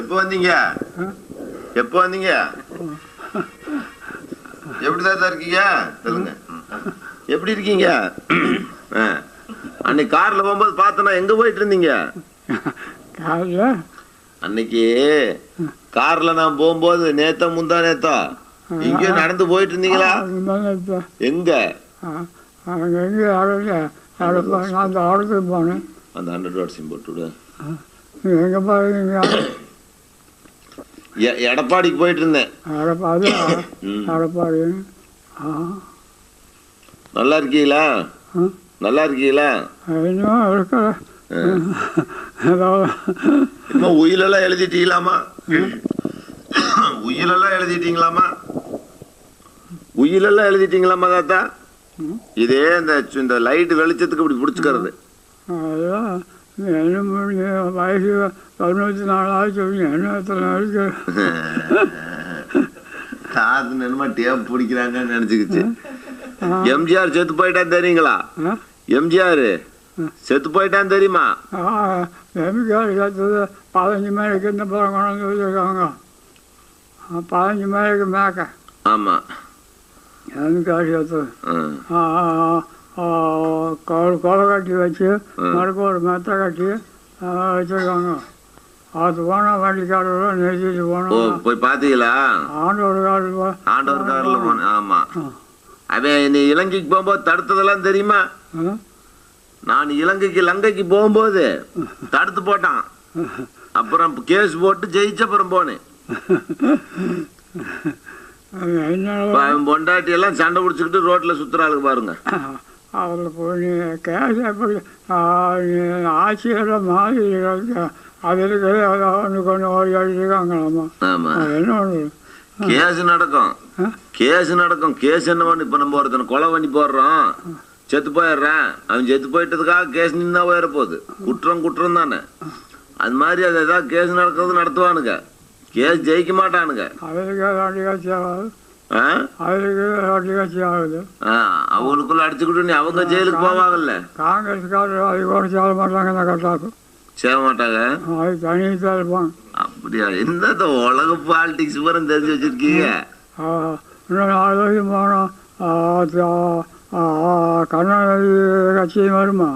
எப்போ வந்தீங்க? எப்போ வந்தீங்க? எப்படி தாத்தா இருக்கீங்க? சொல்லுங்க. எப்படி இருக்கீங்க? அன்னைக்கு கார்ல போகும்போது பார்த்தனா எங்க போயிட்டு இருந்தீங்க? அன்னைக்கு கார்ல நான் போகும்போது நேத்தா முந்தா நேத்தா எங்கேயோ நடந்து போயிட்டு இருந்தீங்களா? எங்க? அந்த ஆளுக்கு போனேன். அந்த 100 வாட் சிம் போட்டு விடு. எங்க பாருங்க, எடப்பாடிக்கு போயிட்டு இருந்தேன். எடப்பாடி நல்லா இருக்கீங்களா? நல்லா இருக்கீங்களா? இன்னும் இருக்க இன்னும் உயிலெல்லாம் எழுதிட்டீங்களாமா? உயிலெல்லாம் எழுதிட்டீங்களாமா? உயிலெல்லாம் எழுதிட்டீங்களாமா தாத்தா? இதே இந்த லைட் வெளிச்சத்துக்கு இப்படி பிடிச்சிக்கிறது. வயசு 94 ஆச்சு. என்ன எத்தனை இருக்கு? காது என்னமா டேப் பிடிக்கிறாங்கன்னு நினைச்சுக்கிச்சு. எம்ஜிஆர் செத்து போயிட்டான்னு தெரியுங்களா? எம்ஜிஆர் செத்து போயிட்டான்னு தெரியுமா? எம்ஜிஆர் செத்தது 15 மணிக்கு இந்த படம் கொண்டு வச்சுருக்காங்க. 15 மணிக்கு மேக்க. ஆமா, எம்ஜிஆர் செத்தது கொலை கட்டி வச்சு மறுக்க ஒரு மெத்தை கட்டி வச்சுருக்காங்க. அது போனால் வண்டிக்காரர் நிறுத்திட்டு போனோம். போய் பார்த்தீங்களா? ஆண்டவர் காரில் போனேன். ஆமா, அவன் நீ இலங்கைக்கு போகும்போது தடுத்ததெல்லாம் தெரியுமா? நான் லங்கைக்கு போகும்போது தடுத்து போட்டான். அப்புறம் கேஸ் போட்டு ஜெயிச்ச அப்புறம் போனேன். பொண்டாட்டி எல்லாம் சண்டை பிடிச்சிக்கிட்டு ரோட்ல சுத்துறாளுக்கு பாருங்க. அதில் போய் கேஸ் எப்படி ஆட்சியெல்லாம் மாறி அது இருக்கிறது ஒன்று கொண்டு ஓடி அடிச்சிருக்காங்களாமா. ஆமா, என்ன ஒன்று கேஸ் நடக்கும். கேஸ் என்ன பண்ணி இப்ப நம்ம ஒருத்தனை கொலை பண்ணி போடுறோம், செத்து போயிடுறேன். அவன் செத்து போயிட்டதுக்காக கேஸ் நின்னா போயிட போகுது. குற்றம் தானே. அது மாதிரி அது ஏதாவது கேஸ் நடக்கிறது நடத்துவானுங்க. கேஸ் ஜெயிக்க மாட்டானுங்க. அவங்களுக்குள்ள அடிச்சுக்கிட்டு அவங்க ஜெயிலுக்கு போவாங்கல்ல. காங்கிரஸ்காரர் அது கூட சேர மாட்டாங்க. கட்டாக்கும் சேர மாட்டாங்க. அது தனியாக இருப்பாங்க. அப்படியா? இந்த உலக பாலிடிக்ஸ் பூரா தெரிஞ்சு வச்சிருக்கீங்க. இன்னும் 4 வருஷம் போனோம். கருணாநிதி கட்சி வருமா?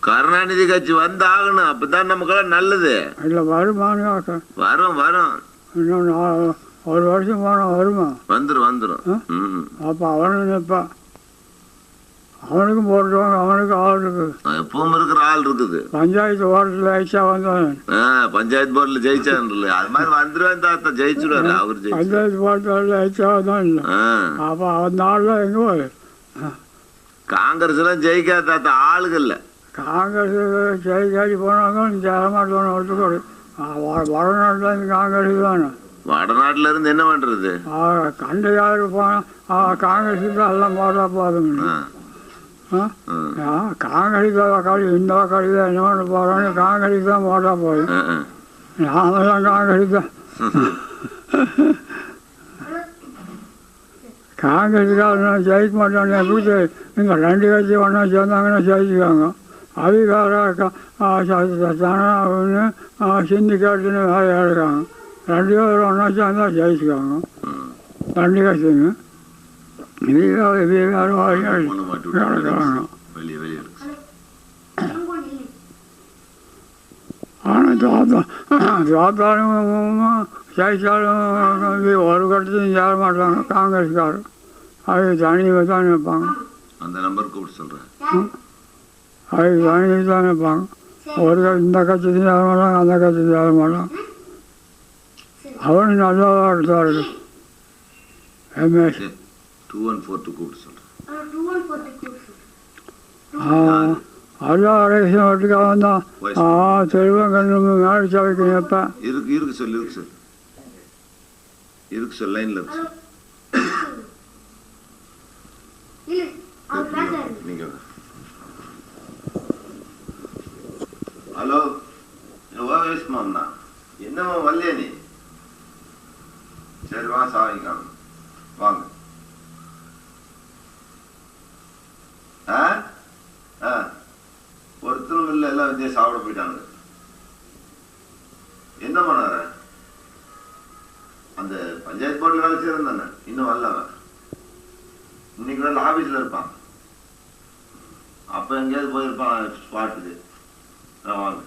கருணாநிதி கட்சி வந்தாகணும். அப்பதான் நமக்கெல்லாம் நல்லது. இல்லை வருமானு வரும். இன்னும் 1 வருஷம் போனால் வருமா? வந்துடும். அப்போ அவனுக்கு நிற்பான். அவனுக்கும் போட்டுவாங்க. அவனுக்கு ஆள் இருக்குது. எப்பவும் இருக்கிற ஆள் இருக்குது. பஞ்சாயத்து ஓட்டத்தில் ஜெயிச்சா வந்தான். பஞ்சாயத்து போர்டில் ஜெயிச்சான். அது மாதிரி வந்துருவேன் தாத்தா. ஜெயிச்சுடுவாரு அவரு. பஞ்சாயத்து போர்ட்டில் ஜெயிச்சா வந்தான். இல்லை அப்போ அந்த ஆள்லாம் எங்கே போகுது? காங்கிரஸ் எல்லாம் ஜெயிக்காத தாத்தா. ஆளுகள்ல காங்கிரஸ் ஜெயிக்காடி போனாங்க. ஜெயமாட்டோன்னு ஒத்துக்கூடு. வடநாட்டில் காங்கிரஸ் தானே. வடநாட்டுல இருந்து என்ன பண்றது? கண்டையாரு போனால் காங்கிரஸுக்கு எல்லாம் போட்டா போதுங்க. காங்கிரஸ் கழி இந்த கழி தான் என்ன பண்ண போகிறோன்னு காங்கிரஸ் தான் போட்டா போதும். நாமெல்லாம் காங்கிரஸ் தான். காங்கிரஸுக்காரன் ஜெயிக்க மாட்டாங்க. எப்படி இங்கே 2 கட்சி ஒன்றா சேர்ந்தாங்கன்னா ஜெயிச்சுக்காங்க. அதிகார சிந்திக்காட்டுன்னு வேலையா இருக்காங்க. 2 பேரும் ஒன்றா சேர்ந்தா ஜெயிச்சுக்காங்க. 2 கட்சிங்க கிடக்கிறாங்க. ஆனால் தாத்தாலும் ஜெயிச்சாலும் ஒரு கட்டத்தையும் சேர மாட்டாங்க காங்கிரஸ்காரர். அது தனியாக தான் நிற்பாங்க. அந்த நம்பர் கூப்பிட்டு சொல்கிறேன். அது தனியாக தான் நிற்பாங்க. ஒரு இந்த கட்சியும் சேர மாட்டாங்க, அந்த கட்சியும் சேர மாட்டாங்க. அவனும் நல்லா தான் இருக்கு. எம்எஸ் 2142 கூப்பிட்டு சொல்கிறேன். அதான் அரேஷன் வீட்டுக்காக வந்தான். செல்வம் கண்ணு மேலே சவைக்கு நிற்பேன். இருக்கு சொல் லைன்ல இருக்கு. நீங்க ஹலோ, ஓவேஸ் மாம்னா என்னம்மா வரலையா நீ? சரி வா, சாவிக்கான வாங்க. ஒருத்தரும் இல்லை, எல்லாம் வந்து சாப்பிட போயிட்டாங்க. என்ன பண்ணார பஞ்சாயத்து போர்டில் வேலை செய்யறேன் தானே, இன்னும் வரல அவன். இன்னைக்கு வேலை ஆபீஸ்ல இருப்பான். அப்ப எங்கேயாவது போயிருப்பான் ஸ்பாட்டுக்கு. வாங்க.